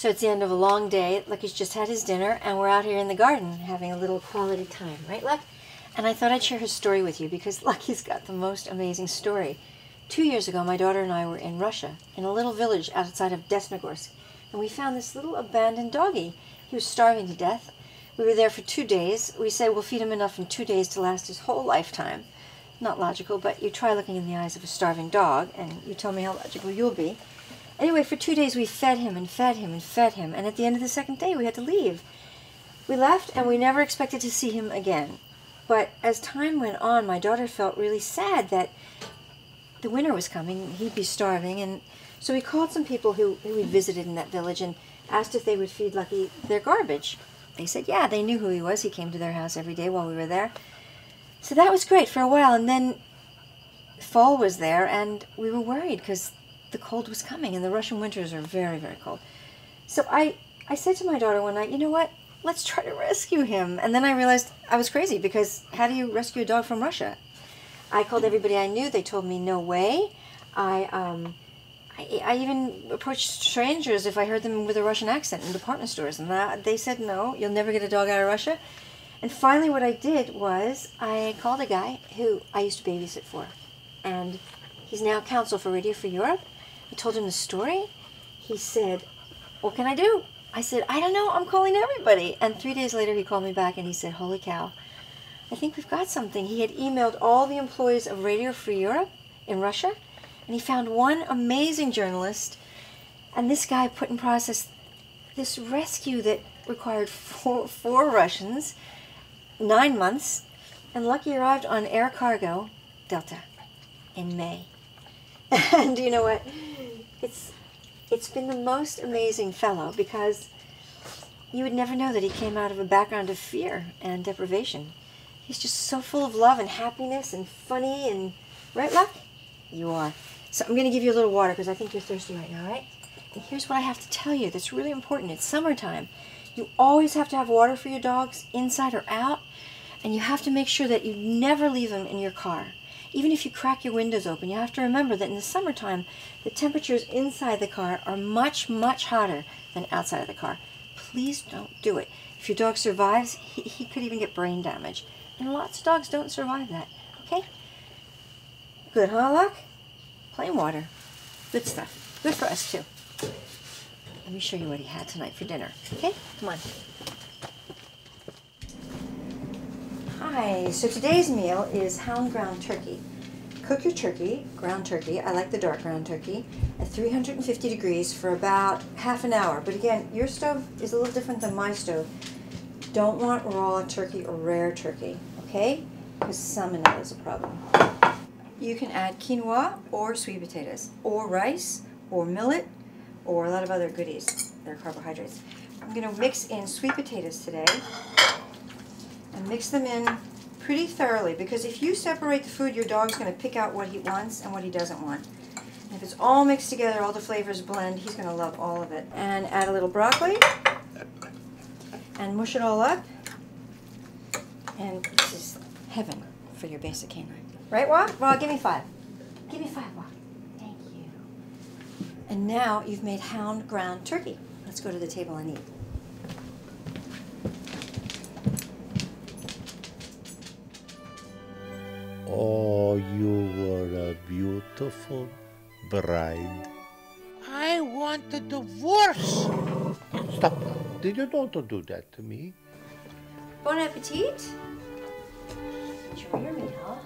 So it's the end of a long day. Lucky's just had his dinner, and we're out here in the garden having a little quality time. Right, Luck? And I thought I'd share his story with you because Lucky's got the most amazing story. 2 years ago, my daughter and I were in Russia, in a little village outside of Desnogorsk, and we found this little abandoned doggy. He was starving to death. We were there for 2 days. We said we'll feed him enough in 2 days to last his whole lifetime. Not logical, but you try looking in the eyes of a starving dog, and you tell me how logical you'll be. Anyway, for 2 days we fed him and fed him and fed him, and at the end of the second day we had to leave. We left, and we never expected to see him again. But as time went on, my daughter felt really sad that the winter was coming, he'd be starving, and so we called some people who we visited in that village and asked if they would feed Lucky their garbage. They said, yeah, they knew who he was. He came to their house every day while we were there. So that was great for a while, and then fall was there, and we were worried because the cold was coming, and the Russian winters are very, very cold. So I said to my daughter one night, you know what, let's try to rescue him. And then I realized I was crazy, because how do you rescue a dog from Russia? I called everybody I knew. They told me no way. I even approached strangers if I heard them with a Russian accent in department stores, and they said no, you'll never get a dog out of Russia. And finally what I did was I called a guy who I used to babysit for, and he's now counsel for Radio Free Europe. I told him the story. He said, what can I do? I said, I don't know, I'm calling everybody. And 3 days later he called me back and he said, holy cow, I think we've got something. He had emailed all the employees of Radio Free Europe in Russia, and he found one amazing journalist, and this guy put in process this rescue that required four Russians, 9 months, and Lucky arrived on air cargo, Delta, in May. And you know what? It's been the most amazing fellow, because you would never know that he came out of a background of fear and deprivation. He's just so full of love and happiness and funny and... Right, Luck? You are. So I'm going to give you a little water because I think you're thirsty right now, right? And here's what I have to tell you that's really important. It's summertime. You always have to have water for your dogs, inside or out. And you have to make sure that you never leave them in your car. Even if you crack your windows open, you have to remember that in the summertime, the temperatures inside the car are much, much hotter than outside of the car. Please don't do it. If your dog survives, he could even get brain damage. And lots of dogs don't survive that. Okay? Good, huh, Luck? Plain water. Good stuff. Good for us, too. Let me show you what he had tonight for dinner. Okay? Come on. Hi. So today's meal is Hound Ground Turkey. Cook your turkey, ground turkey, I like the dark ground turkey, at 350 degrees for about half an hour. But again, your stove is a little different than my stove. Don't want raw turkey or rare turkey, okay? Because salmonella is a problem. You can add quinoa or sweet potatoes, or rice, or millet, or a lot of other goodies. They're carbohydrates. I'm going to mix in sweet potatoes today, and mix them in pretty thoroughly, because if you separate the food, your dog's going to pick out what he wants and what he doesn't want. And if it's all mixed together, all the flavors blend, he's going to love all of it. And add a little broccoli, and mush it all up. And this is heaven for your basic canine. Right, Wa? Well, give me 5. Give me 5, Wa. Thank you. And now you've made Hound Ground Turkey. Let's go to the table and eat. Oh, you were a beautiful bride. I want a divorce. Stop. Did you not do that to me? Bon appetit. Enjoy your meal.